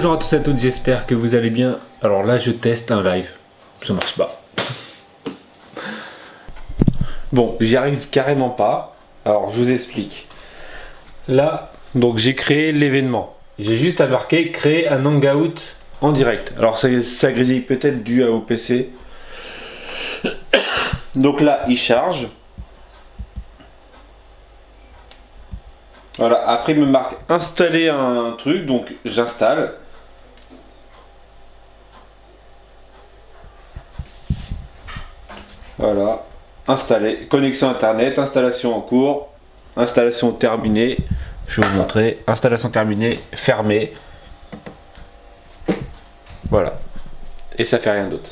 Bonjour à tous et à toutes, j'espère que vous allez bien. Alors là je teste un live, ça marche pas. Bon, j'y arrive carrément pas. Alors je vous explique. Là, donc j'ai créé l'événement. J'ai juste à marquer créer un hangout en direct. Alors ça grésille peut-être dû au PC. Donc là il charge. Voilà, après il me marque installer un truc, donc j'installe. Voilà, installer, connexion internet, installation en cours, installation terminée. Je vais vous montrer, installation terminée, fermée. Voilà, et ça fait rien d'autre.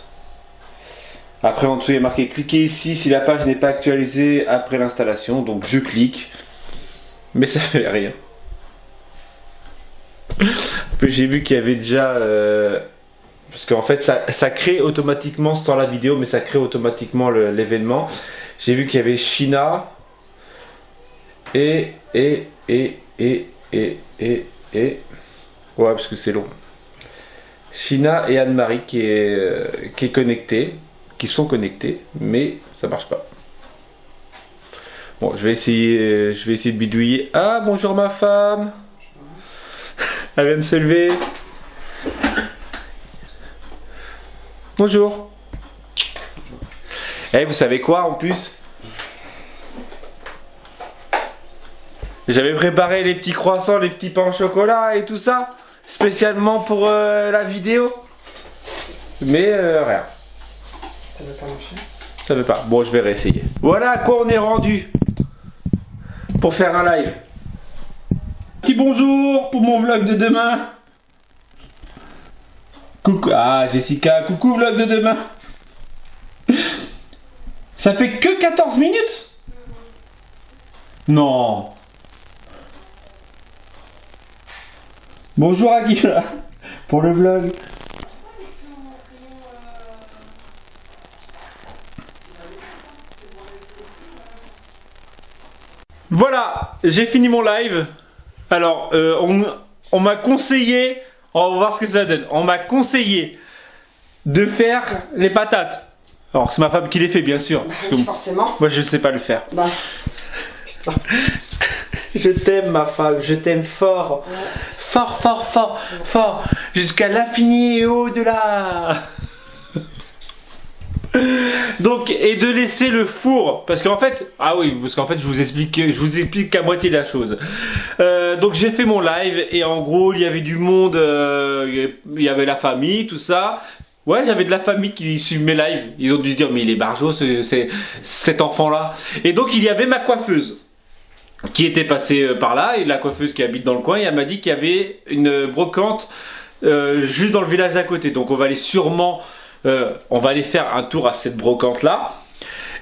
Après en dessous il est marqué cliquez ici si la page n'est pas actualisée après l'installation, donc je clique. Mais ça fait rien. J'ai vu qu'il y avait déjà... parce qu'en fait ça crée automatiquement sans la vidéo, mais ça crée automatiquement l'événement. J'ai vu qu'il y avait China et... Ouais, parce que c'est long. China et Anne-Marie qui est connectée, qui sont connectés, mais ça marche pas. Bon, je vais essayer de bidouiller. Ah, bonjour ma femme. Elle vient de se lever. Bonjour. Eh, vous savez quoi en plus? J'avais préparé les petits croissants, les petits pains au chocolat et tout ça, spécialement pour la vidéo. Mais rien. Ça veut pas marcher? Ça veut pas. Bon, je vais réessayer. Voilà à quoi on est rendu. Pour faire un live. Petit bonjour pour mon vlog de demain. Coucou. Ah, Jessica, coucou vlog de demain. Ça fait que 14 minutes? Non. Bonjour Aguila pour le vlog. Voilà, j'ai fini mon live. Alors, on m'a conseillé, on va voir ce que ça donne. On m'a conseillé de faire les patates. Alors, c'est ma femme qui les fait, bien sûr. Bah, Parce que forcément. moi, je ne sais pas le faire. Bah. Je t'aime, ma femme, je t'aime fort. Ouais. Fort, fort, fort, fort. Jusqu'à l'infini et au-delà. Donc, et de laisser le four, parce qu'en fait, ah oui, parce qu'en fait je vous explique qu'à moitié la chose. Donc j'ai fait mon live et en gros il y avait du monde, il y avait la famille, tout ça. Ouais, j'avais de la famille qui suivent mes lives. Ils ont dû se dire mais il est barjot cet enfant là. Et donc il y avait ma coiffeuse qui était passée par là, et la coiffeuse qui habite dans le coin, et elle m'a dit qu'il y avait une brocante juste dans le village d'à côté. Donc on va aller sûrement on va aller faire un tour à cette brocante là.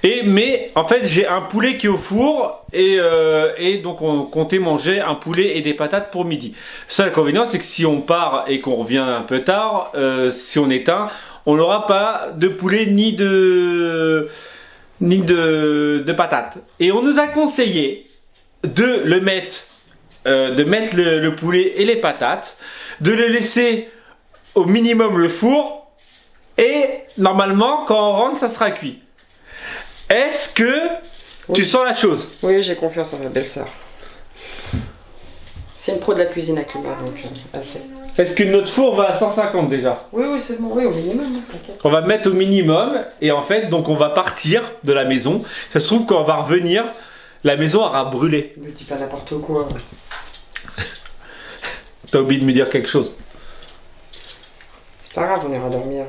Mais en fait j'ai un poulet qui est au four et donc on comptait manger un poulet et des patates pour midi. Le seul inconvénient c'est que si on part et qu'on revient un peu tard, si on éteint, on n'aura pas de poulet ni de patates. Et on nous a conseillé de le mettre, le poulet et les patates, de le laisser au minimum le four. Et normalement, quand on rentre, ça sera cuit. Est-ce que tu sens la chose? Oui, j'ai confiance en ma belle-sœur. C'est une pro de la cuisine à Clément, donc assez. Est-ce que notre four va à 150 déjà? Oui, oui, c'est bon, oui, au minimum, t'inquiète. On va mettre au minimum, et en fait, donc on va partir de la maison. Ça se trouve, quand on va revenir, la maison aura brûlé. Ne dis pas n'importe quoi. T'as oublié de me dire quelque chose? C'est pas grave, on ira dormir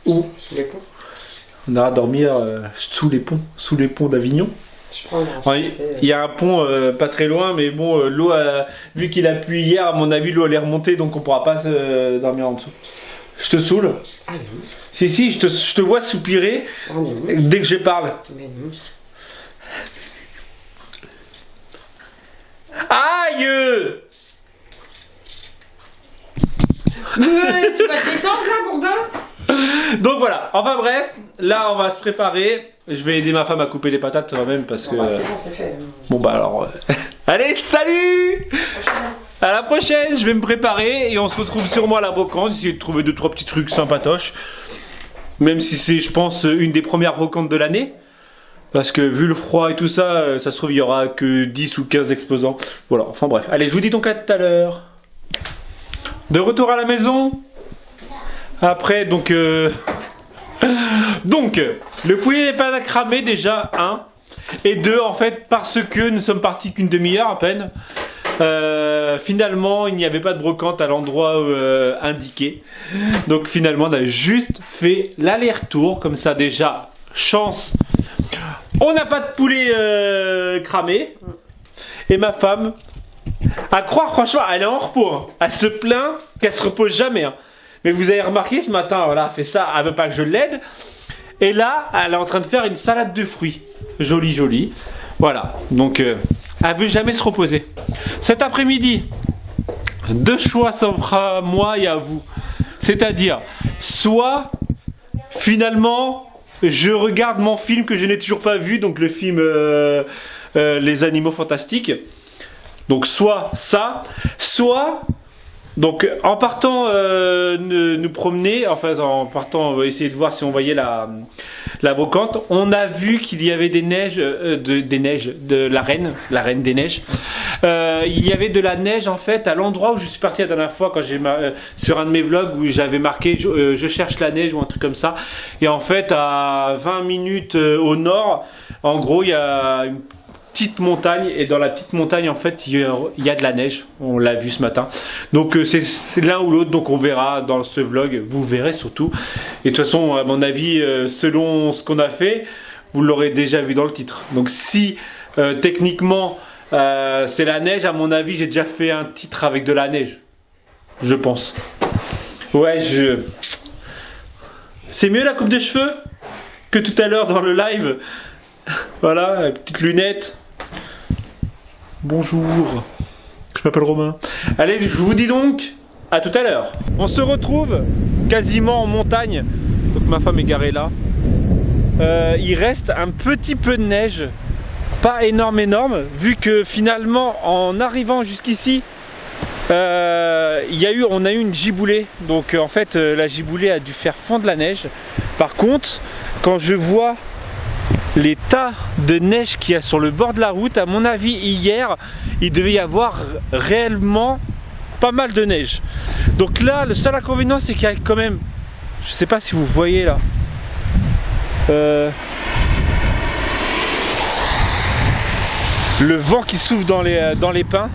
Où? sous les ponts. On ira dormir sous les ponts d'Avignon. Il y a un pont pas très loin, mais bon, l'eau, vu qu'il a plu hier, à mon avis, l'eau elle est remontée, donc on pourra pas dormir en dessous. Je te saoule? Ah non. Si, je te vois soupirer dès que je parle. Mais non. Aïe! Tu vas te détendre là, Bourdin? Donc voilà, enfin bref, là on va se préparer. Je vais aider ma femme à couper les patates quand même parce que... Bon, bah, c'est bon, c'est fait. Bon bah alors... Allez, salut! Franchement. À la prochaine, je vais me préparer et on se retrouve sûrement à la brocante, essayer de trouver 2-3 petits trucs sympatoches. Même si c'est, je pense, une des premières brocantes de l'année. Parce que vu le froid et tout ça, ça se trouve il y aura que 10 ou 15 exposants. Voilà, enfin bref. Allez, je vous dis donc à tout à l'heure. De retour à la maison. Après, donc... Donc, le poulet n'est pas cramé déjà, 1. Et 2, en fait, parce que nous sommes partis qu'une demi-heure à peine. Finalement, il n'y avait pas de brocante à l'endroit indiqué. Donc finalement, on a juste fait l'aller-retour. Comme ça, déjà, chance. On n'a pas de poulet cramé. Et ma femme, à croire, franchement, elle est en repos. Hein. Elle se plaint qu'elle se repose jamais. Hein. Mais vous avez remarqué ce matin, voilà, elle fait ça, elle veut pas que je l'aide. Et là, elle est en train de faire une salade de fruits. Jolie, jolie. Voilà, donc elle veut jamais se reposer. Cet après-midi, 2 choix s'offrent à moi et à vous. C'est-à-dire, soit, finalement, je regarde mon film que je n'ai toujours pas vu, donc le film Les Animaux Fantastiques. Donc soit ça, soit... Donc en partant nous promener, enfin en partant on va essayer de voir si on voyait la brocante, on a vu qu'il y avait des neiges, de la reine des neiges. Il y avait de la neige en fait à l'endroit où je suis parti la dernière fois quand j'ai sur un de mes vlogs où j'avais marqué je cherche la neige ou un truc comme ça. Et en fait à 20 minutes au nord, en gros il y a une petite montagne et dans la petite montagne en fait il y a de la neige, on l'a vu ce matin, donc c'est l'un ou l'autre, donc on verra dans ce vlog, vous verrez surtout, et de toute façon à mon avis selon ce qu'on a fait vous l'aurez déjà vu dans le titre, donc si techniquement c'est la neige, à mon avis j'ai déjà fait un titre avec de la neige, je pense. Ouais, c'est mieux la coupe de cheveux que tout à l'heure dans le live. Voilà, la petite lunette. Bonjour, je m'appelle Romain. Allez, je vous dis donc à tout à l'heure. On se retrouve quasiment en montagne. Donc ma femme est garée là. Il reste un petit peu de neige. Pas énorme, vu que finalement en arrivant jusqu'ici, on a eu une giboulée. Donc en fait la giboulée a dû faire fondre la neige. Par contre, quand je vois les tas de neige qu'il y a sur le bord de la route, à mon avis hier il devait y avoir réellement pas mal de neige. Donc là le seul inconvénient c'est qu'il y a quand même, je sais pas si vous voyez là, le vent qui souffle dans les pins.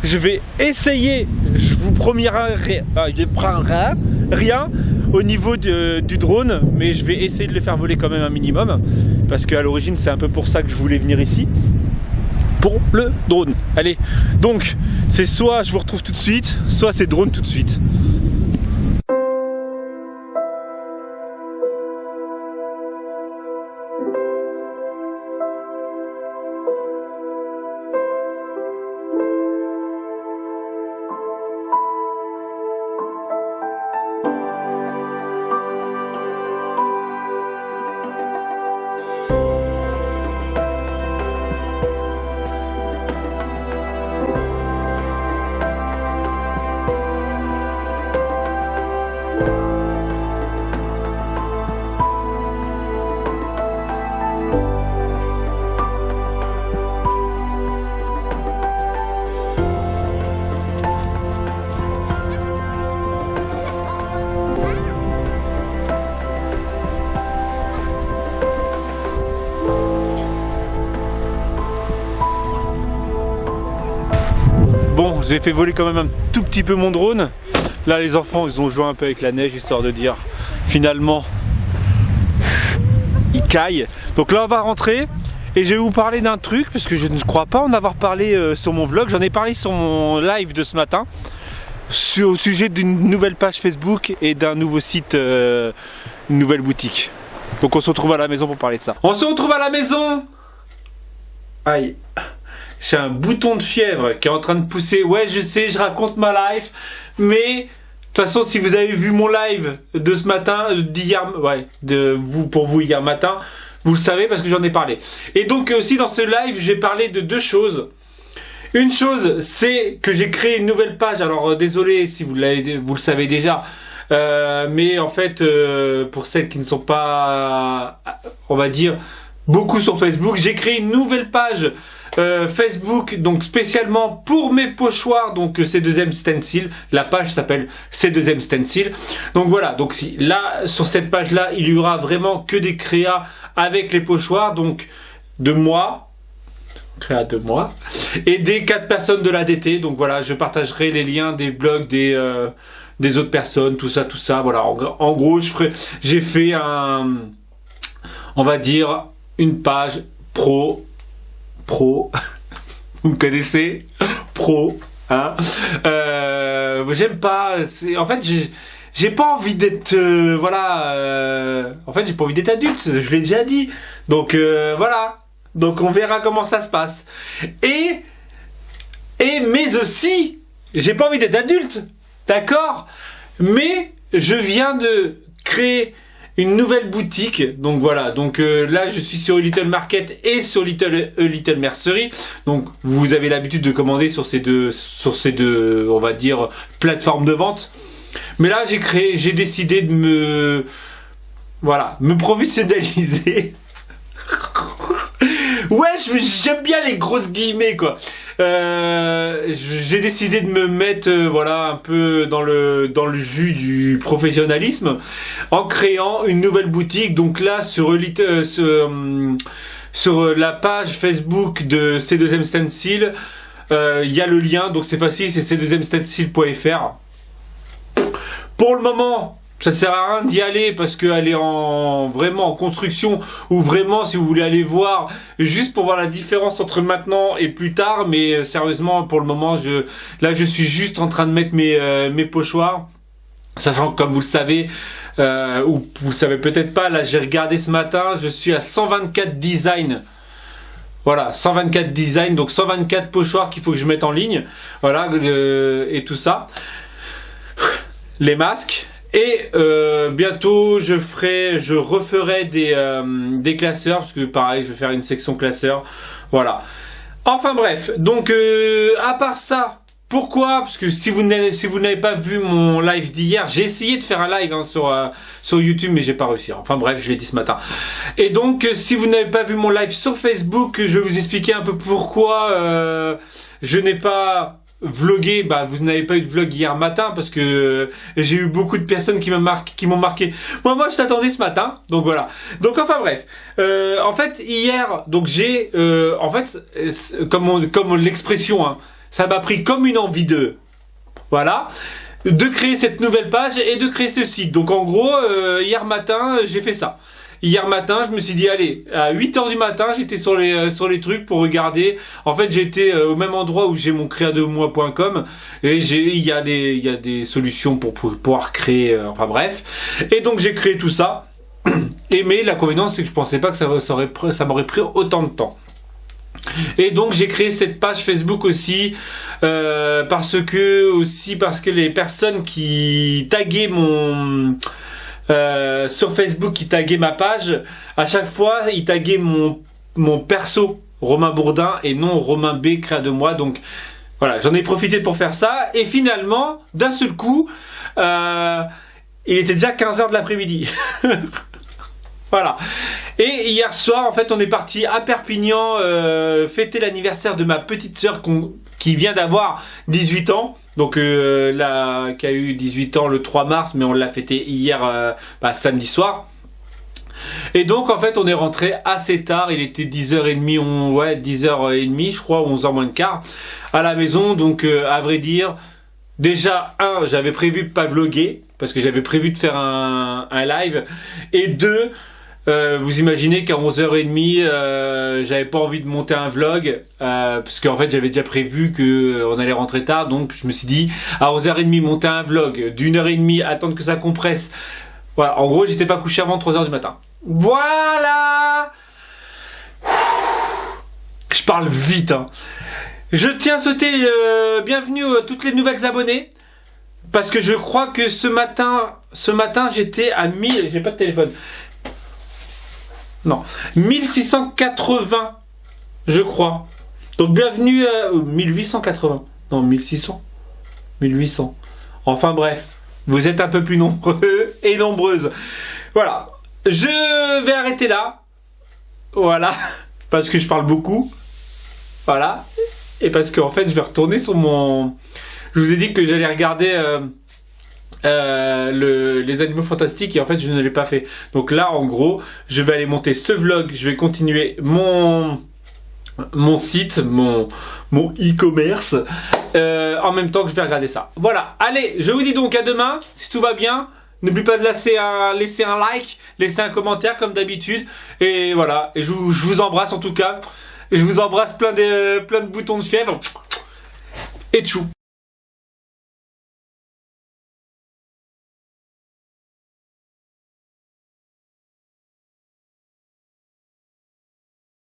Je vais essayer, je vous promets rien au niveau du drone, mais je vais essayer de le faire voler quand même un minimum, parce qu'à l'origine c'est un peu pour ça que je voulais venir ici, pour le drone. Allez, donc c'est soit je vous retrouve tout de suite, soit c'est drone tout de suite. Bon, j'ai fait voler quand même un tout petit peu mon drone. Là les enfants ils ont joué un peu avec la neige histoire de dire finalement ils caillent. Donc là on va rentrer et je vais vous parler d'un truc parce que je ne crois pas en avoir parlé sur mon vlog. J'en ai parlé sur mon live de ce matin au sujet d'une nouvelle page Facebook et d'un nouveau site, une nouvelle boutique. Donc on se retrouve à la maison pour parler de ça. On se retrouve à la maison. Aïe. J'ai un bouton de fièvre qui est en train de pousser. Ouais, je sais, je raconte ma life. Mais, de toute façon, si vous avez vu mon live de ce matin, d'hier, ouais, pour vous hier matin, vous le savez parce que j'en ai parlé. Et donc aussi dans ce live, j'ai parlé de 2 choses. Une chose, c'est que j'ai créé une nouvelle page. Alors désolé si vous le savez déjà, mais en fait, pour celles qui ne sont pas, on va dire, beaucoup sur Facebook, j'ai créé une nouvelle page Facebook, donc spécialement pour mes pochoirs, donc C2M Stencil. La page s'appelle C2M Stencil. Donc voilà, donc si là sur cette page là, il y aura vraiment que des créas avec les pochoirs, donc de moi, créa de moi, et des 4 personnes de l'ADT. Donc voilà, je partagerai les liens des blogs des autres personnes, tout ça. Voilà, en gros, j'ai fait on va dire une page pro, vous me connaissez, pro, hein. J'aime pas, en fait, j'ai pas envie d'être, en fait, j'ai pas envie d'être adulte, je l'ai déjà dit. Donc voilà. Donc on verra comment ça se passe. Mais aussi, j'ai pas envie d'être adulte, d'accord? Mais je viens de créer une nouvelle boutique. Donc voilà, donc là je suis sur Little Market et sur Little Mercery. Donc vous avez l'habitude de commander sur ces deux, on va dire, plateformes de vente. Mais là j'ai décidé de me professionnaliser. Ouais, j'aime bien les grosses guillemets, quoi. J'ai décidé de me mettre un peu dans le jus du professionnalisme en créant une nouvelle boutique. Donc là sur la page Facebook de C2M Stencil, il y a le lien, donc c'est facile, c'est c2mstencil.fr. Pour le moment, ça ne sert à rien d'y aller parce qu'elle est vraiment en construction, ou vraiment si vous voulez aller voir juste pour voir la différence entre maintenant et plus tard. Mais sérieusement, pour le moment, je suis juste en train de mettre mes pochoirs, sachant que comme vous le savez, ou vous le savez peut-être pas, là j'ai regardé ce matin, je suis à 124 designs. Voilà, 124 designs, donc 124 pochoirs qu'il faut que je mette en ligne. Voilà, et tout ça. Les masques. Et bientôt je referai des classeurs, parce que pareil je vais faire une section classeur. Voilà. Enfin bref, donc à part ça, pourquoi? Parce que si vous n'avez pas vu mon live d'hier, j'ai essayé de faire un live sur YouTube, mais j'ai pas réussi. Enfin bref, je l'ai dit ce matin. Et donc si vous n'avez pas vu mon live sur Facebook, je vais vous expliquer un peu pourquoi je n'ai pas vloguer. Vous n'avez pas eu de vlog hier matin parce que j'ai eu beaucoup de personnes qui m'ont marqué. Moi je t'attendais ce matin, donc voilà. Donc enfin bref, en fait hier, donc j'ai en fait comme l'expression, hein, ça m'a pris comme une envie de de créer cette nouvelle page et de créer ce site. Donc en gros, hier matin j'ai fait ça. Hier matin, je me suis dit, allez, à 8h du matin, j'étais sur les trucs pour regarder. En fait, j'étais au même endroit où j'ai mon créademoi.com et il y a des solutions pour pouvoir créer, enfin bref. Et donc, j'ai créé tout ça. Mais l'inconvénient, c'est que je pensais pas que ça m'aurait pris autant de temps. Et donc, j'ai créé cette page Facebook aussi, parce que les personnes qui taguaient sur Facebook, qui taguait ma page, à chaque fois ils taguaient mon perso Romain Bourdin et non Romain B créa de moi. Donc voilà, j'en ai profité pour faire ça, et finalement d'un seul coup il était déjà 15h de l'après-midi. Voilà. Et hier soir en fait on est parti à Perpignan fêter l'anniversaire de ma petite sœur qui vient d'avoir 18 ans. Donc qui a eu 18 ans le 3 mars, mais on l'a fêté hier samedi soir. Et donc en fait on est rentré assez tard, il était 10h30, 10h30 je crois, 11h moins le quart à la maison. Donc à vrai dire, déjà j'avais prévu de pas vloguer parce que j'avais prévu de faire un live, et 2, vous imaginez qu'à 11h30 j'avais pas envie de monter un vlog parce qu'en fait j'avais déjà prévu qu'on allait rentrer tard. Donc je me suis dit, à 11h30 monter un vlog d'1h30, attendre que ça compresse. Voilà, en gros j'étais pas couché avant 3h du matin. Voilà. Je parle vite, hein. Je tiens à souhaiter bienvenue à toutes les nouvelles abonnées, parce que je crois que ce matin j'étais à 1000, j'ai pas de téléphone. Non, 1680, je crois. Donc bienvenue à 1880. Non, 1600. 1800. Enfin bref, vous êtes un peu plus nombreux et nombreuses. Voilà. Je vais arrêter là. Voilà. Parce que je parle beaucoup. Voilà. Et parce qu'en fait, je vais retourner sur mon... Je vous ai dit que j'allais regarder les animaux fantastiques et en fait, je ne l'ai pas fait. Donc là, en gros, je vais aller monter ce vlog. Je vais continuer mon site, mon e-commerce, en même temps que je vais regarder ça. Voilà. Allez, je vous dis donc à demain. Si tout va bien. N'oublie pas de laisser un like, laisser un commentaire comme d'habitude. Et voilà. Et je vous embrasse en tout cas. Je vous embrasse plein de boutons de fièvre. Et tchou.